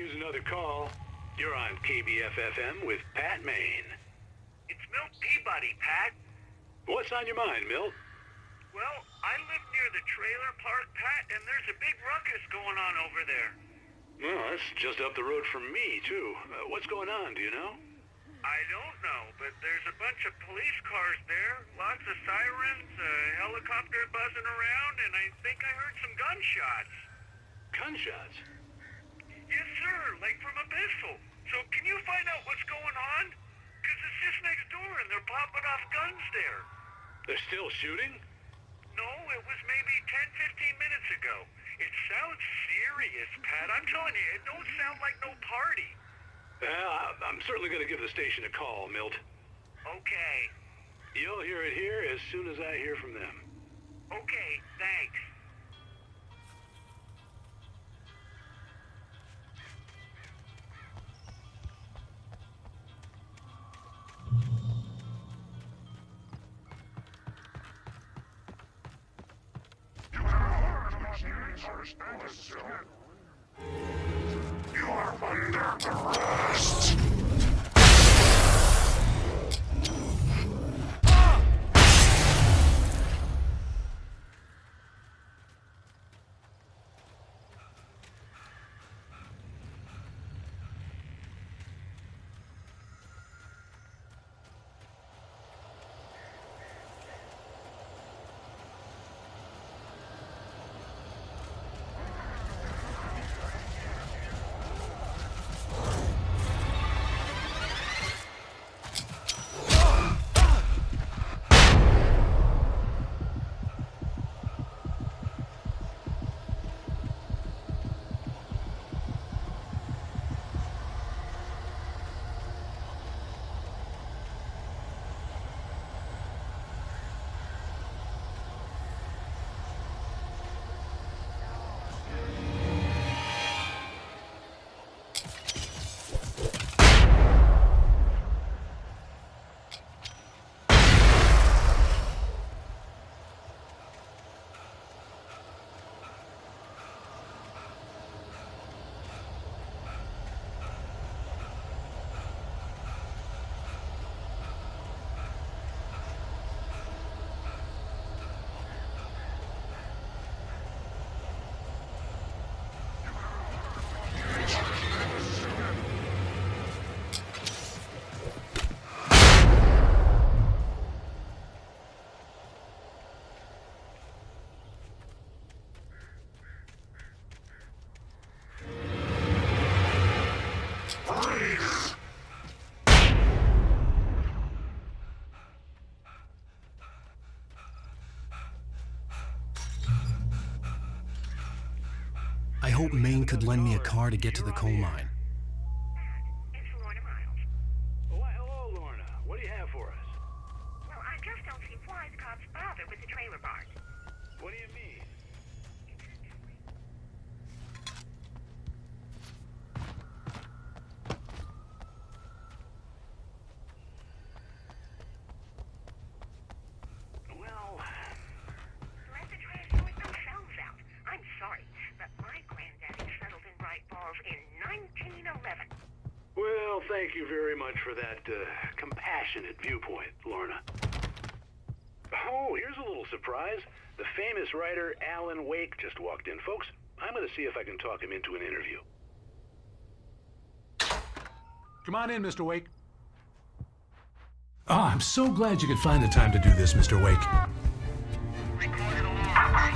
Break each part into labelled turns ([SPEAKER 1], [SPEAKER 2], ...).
[SPEAKER 1] Here's another call. You're on KBF-FM with Pat Maine.
[SPEAKER 2] It's Milt Peabody, Pat.
[SPEAKER 1] What's on your mind, Milt?
[SPEAKER 2] Well, I live near the trailer park, Pat, and there's a big ruckus going on over there.
[SPEAKER 1] Well, that's just up the road from me, too. What's going on, do you know?
[SPEAKER 2] I don't know, but there's a bunch of police cars there, lots of sirens, a helicopter buzzing around, and I think I heard some gunshots.
[SPEAKER 1] Gunshots?
[SPEAKER 2] Yes, sir, like from a pistol. So can you find out what's going on? Because it's just next door and they're popping off guns there.
[SPEAKER 1] They're still shooting?
[SPEAKER 2] No, it was maybe 10, 15 minutes ago. It sounds serious, Pat. I'm telling you, it don't sound like no party.
[SPEAKER 1] I'm certainly going to give the station a call, Milt.
[SPEAKER 2] Okay.
[SPEAKER 1] You'll hear it here as soon as I hear from them.
[SPEAKER 2] Okay, thanks.
[SPEAKER 3] You are under arrest.
[SPEAKER 4] I hope Maine could lend me a car to get to the coal mine.
[SPEAKER 5] It's Lorna Miles.
[SPEAKER 1] Why, hello, Lorna. What do you have for us?
[SPEAKER 5] Well, I just don't see why the cops bother with the trailer park.
[SPEAKER 1] What do you mean? Well,
[SPEAKER 5] Let the trash sort themselves out. I'm sorry, but my granddaddy settled in Bright Falls in 1911.
[SPEAKER 1] well, thank you very much for that compassionate viewpoint, Lorna. Oh, here's a little surprise. The famous writer Alan Wake just walked in. Folks, I'm going to see if I can talk him into an interview.
[SPEAKER 6] Come on in, Mr. Wake. Oh, I'm so glad you could find the time to do this, Mr. Wake.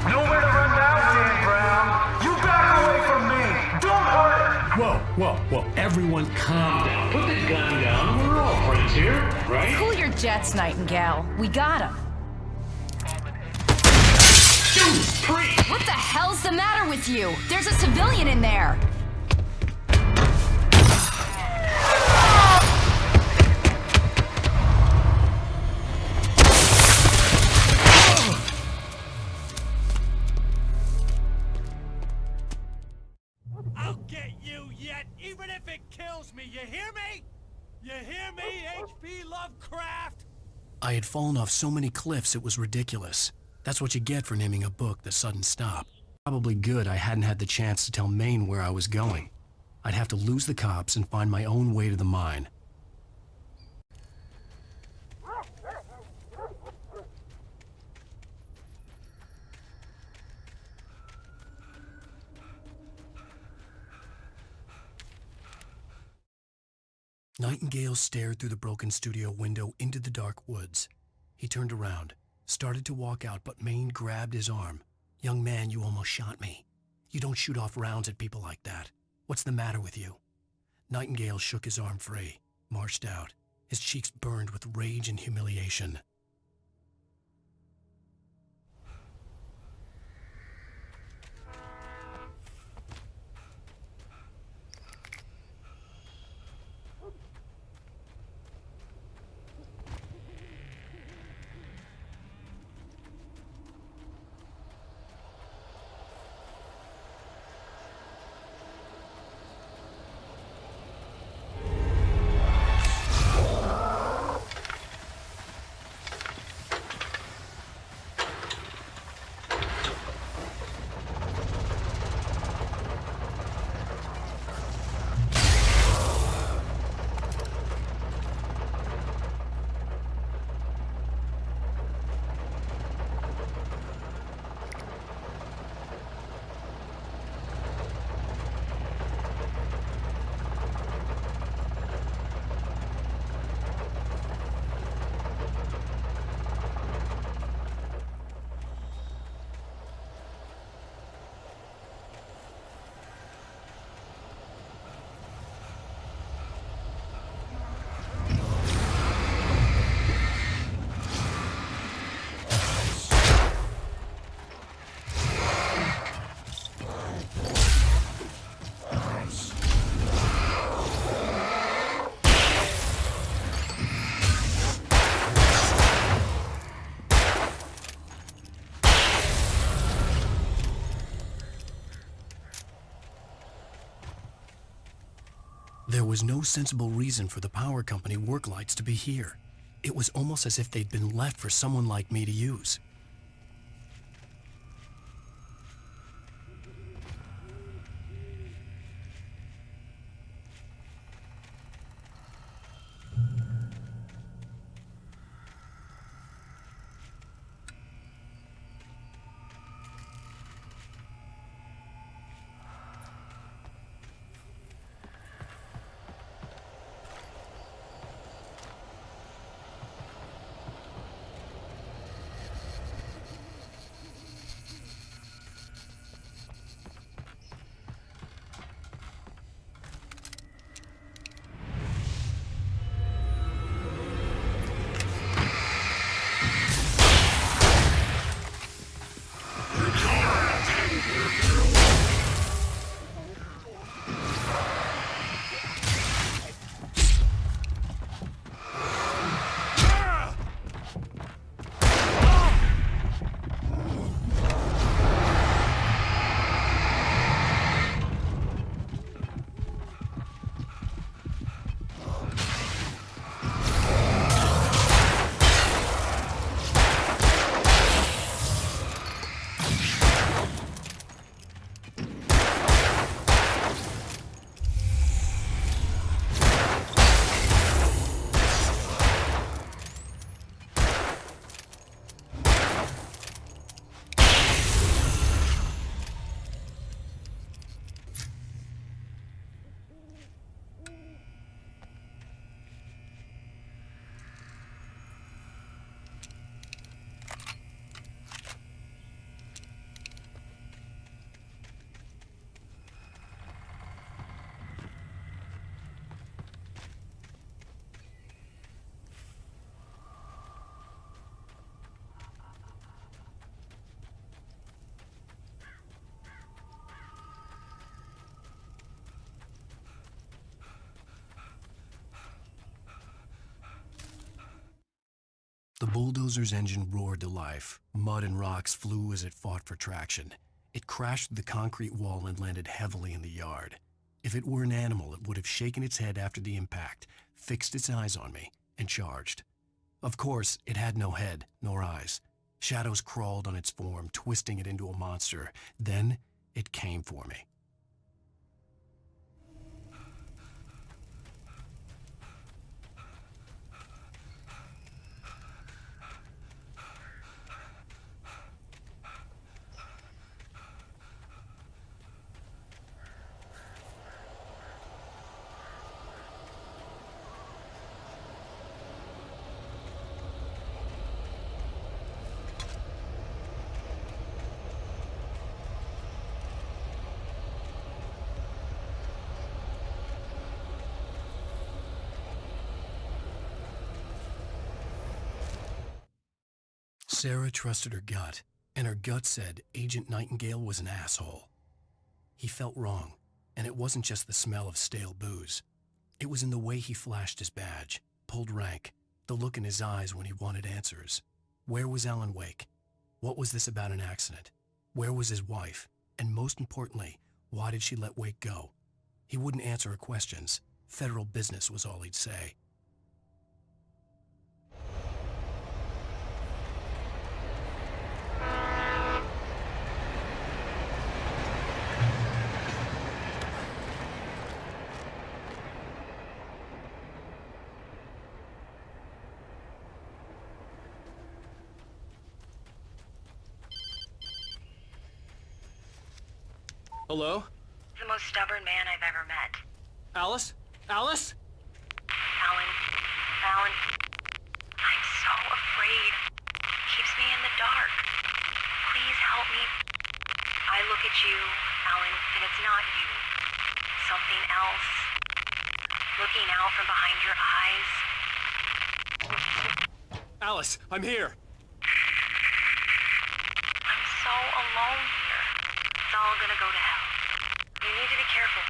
[SPEAKER 3] Nowhere to run now, Dan Brown. You back away from me. Don't hurt.
[SPEAKER 6] Whoa, everyone calm down. Put the gun down. We're all friends here, right?
[SPEAKER 7] Cool your jets, Nightingale. We got him.
[SPEAKER 6] Judas Priest!
[SPEAKER 7] What the hell's the matter with you? There's a civilian in there.
[SPEAKER 8] I'll get you yet, even if it kills me. You hear me? You hear me, H.P. Lovecraft?
[SPEAKER 4] I had fallen off so many cliffs it was ridiculous. That's what you get for naming a book The Sudden Stop. Probably good I hadn't had the chance to tell Maine where I was going. I'd have to lose the cops and find my own way to the mine. Nightingale stared through the broken studio window into the dark woods. He turned around, started to walk out, but Maine grabbed his arm. "Young man, you almost shot me. You don't shoot off rounds at people like that. What's the matter with you?" Nightingale shook his arm free, marched out. His cheeks burned with rage and humiliation. There was no sensible reason for the power company work lights to be here. It was almost as if they'd been left for someone like me to use. The bulldozer's engine roared to life. Mud and rocks flew as it fought for traction. It crashed through the concrete wall and landed heavily in the yard. If it were an animal, it would have shaken its head after the impact, fixed its eyes on me, and charged. Of course, it had no head, nor eyes. Shadows crawled on its form, twisting it into a monster. Then, it came for me. Sarah trusted her gut, and her gut said Agent Nightingale was an asshole. He felt wrong, and it wasn't just the smell of stale booze. It was in the way he flashed his badge, pulled rank, the look in his eyes when he wanted answers. Where was Alan Wake? What was this about an accident? Where was his wife? And most importantly, why did she let Wake go? He wouldn't answer her questions. Federal business was all he'd say.
[SPEAKER 9] Hello?
[SPEAKER 5] The most stubborn man I've ever met.
[SPEAKER 9] Alice? Alice?
[SPEAKER 5] Alan. I'm so afraid. Keeps me in the dark. Please help me. I look at you, Alan, and it's not you. Something else. Looking out from behind your eyes.
[SPEAKER 9] Alice, I'm here.
[SPEAKER 5] I'm so alone here. It's all gonna go to hell. You need to be careful.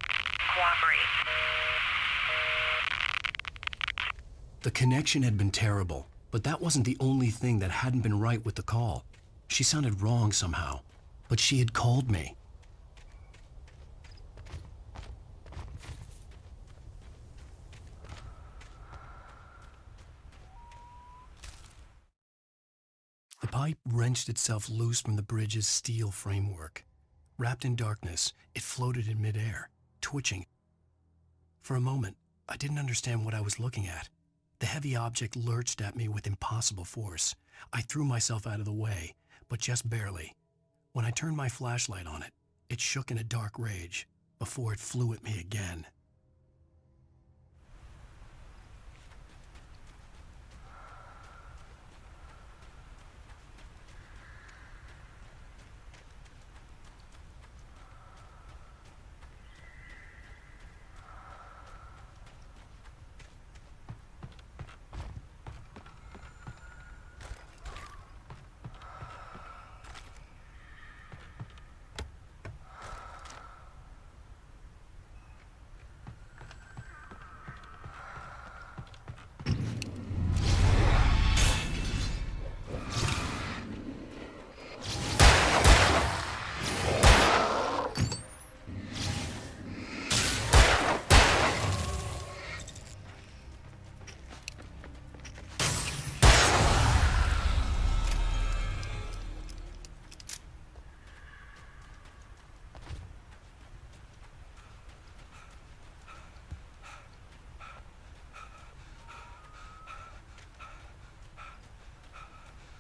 [SPEAKER 5] Cooperate.
[SPEAKER 4] The connection had been terrible, but that wasn't the only thing that hadn't been right with the call. She sounded wrong somehow, but she had called me. The pipe wrenched itself loose from the bridge's steel framework. Wrapped in darkness, it floated in midair, twitching. For a moment, I didn't understand what I was looking at. The heavy object lurched at me with impossible force. I threw myself out of the way, but just barely. When I turned my flashlight on it, it shook in a dark rage before it flew at me again.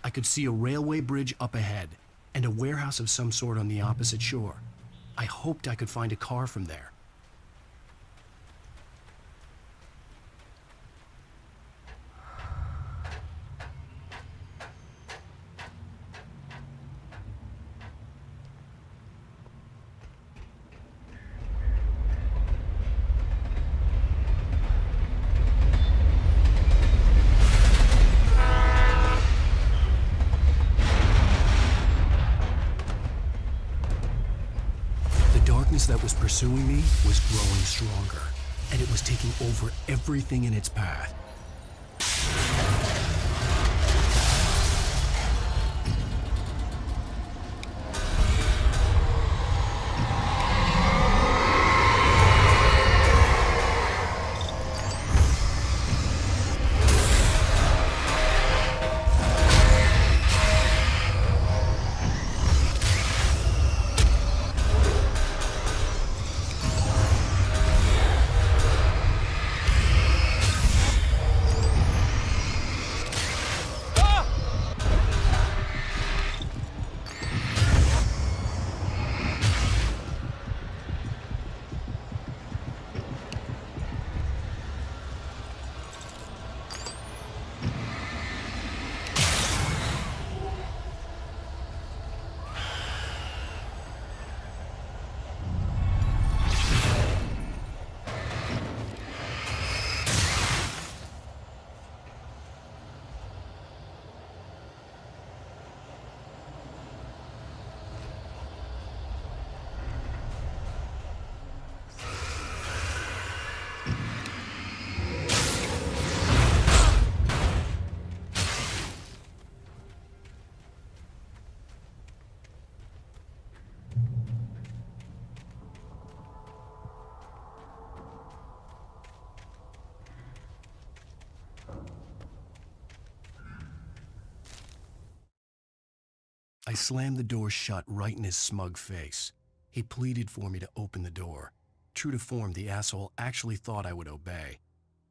[SPEAKER 4] I could see a railway bridge up ahead and a warehouse of some sort on the opposite shore. I hoped I could find a car from there. That was pursuing me was growing stronger, and it was taking over everything in its path. I slammed the door shut right in his smug face. He pleaded for me to open the door. True to form, the asshole actually thought I would obey.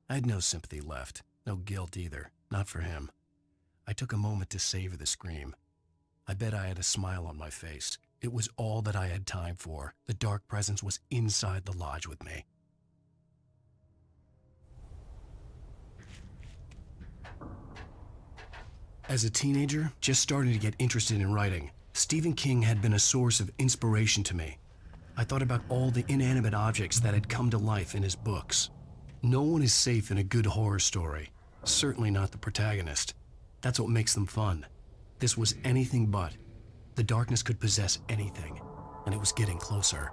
[SPEAKER 4] I had no sympathy left, no guilt either, not for him. I took a moment to savor the scream. I bet I had a smile on my face. It was all that I had time for. The dark presence was inside the lodge with me. As a teenager, just starting to get interested in writing, Stephen King had been a source of inspiration to me. I thought about all the inanimate objects that had come to life in his books. No one is safe in a good horror story, certainly not the protagonist. That's what makes them fun. This was anything but. The darkness could possess anything, and it was getting closer.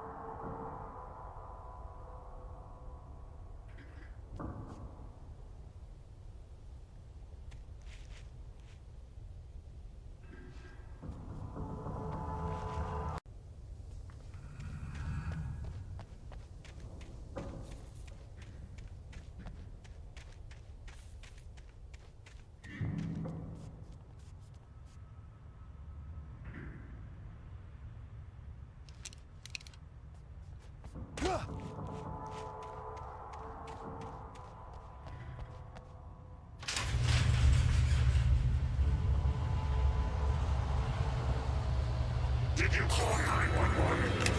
[SPEAKER 3] Did you call 911?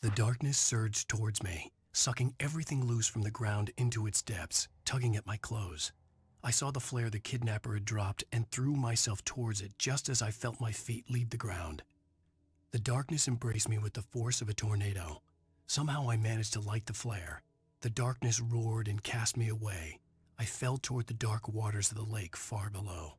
[SPEAKER 4] The darkness surged towards me, sucking everything loose from the ground into its depths, tugging at my clothes. I saw the flare the kidnapper had dropped and threw myself towards it just as I felt my feet leave the ground. The darkness embraced me with the force of a tornado. Somehow I managed to light the flare. The darkness roared and cast me away. I fell toward the dark waters of the lake far below.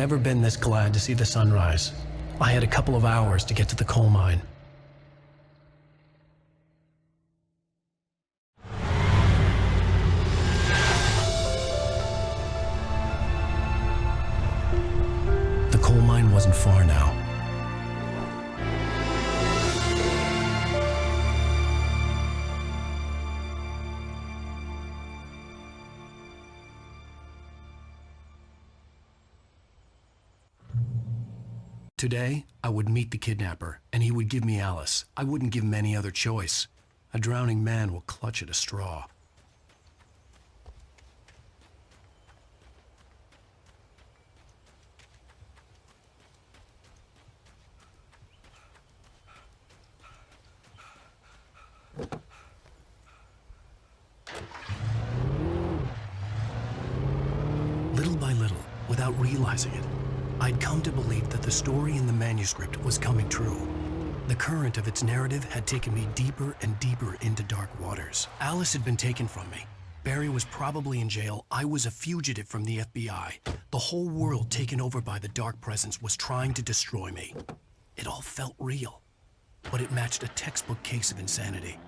[SPEAKER 4] never been this glad to see the sunrise. I had a couple of hours to get to the coal mine. The coal mine wasn't far now. Today, I would meet the kidnapper, and he would give me Alice. I wouldn't give him any other choice. A drowning man will clutch at a straw. Little by little, without realizing it, I'd come to believe that the story in the manuscript was coming true. The current of its narrative had taken me deeper and deeper into dark waters. Alice had been taken from me. Barry was probably in jail. I was a fugitive from the FBI. The whole world taken over by the dark presence was trying to destroy me. It all felt real, but it matched a textbook case of insanity.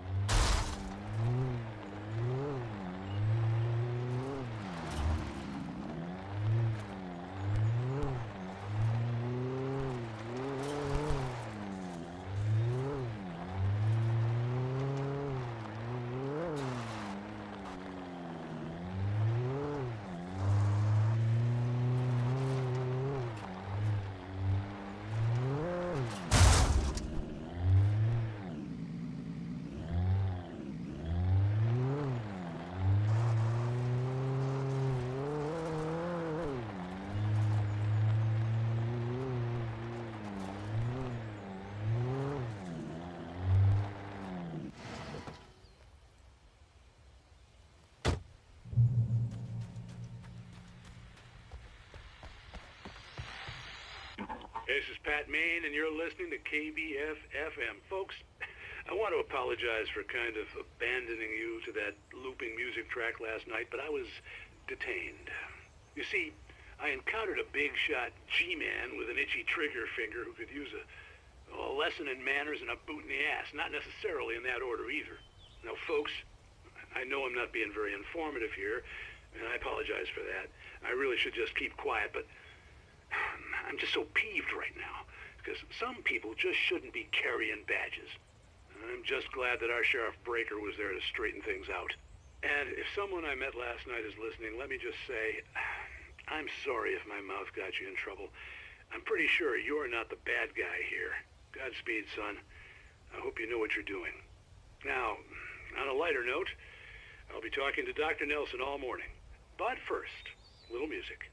[SPEAKER 1] This is Pat Main, and you're listening to KBF-FM. Folks, I want to apologize for kind of abandoning you to that looping music track last night, but I was detained. You see, I encountered a big-shot G-man with an itchy trigger finger who could use a lesson in manners and a boot in the ass. Not necessarily in that order either. Now, folks, I know I'm not being very informative here, and I apologize for that. I really should just keep quiet, but I'm just so peeved right now, because some people just shouldn't be carrying badges. I'm just glad that our Sheriff Breaker was there to straighten things out. And if someone I met last night is listening, let me just say, I'm sorry if my mouth got you in trouble. I'm pretty sure you're not the bad guy here. Godspeed, son. I hope you know what you're doing. Now, on a lighter note, I'll be talking to Dr. Nelson all morning. But first, a little music.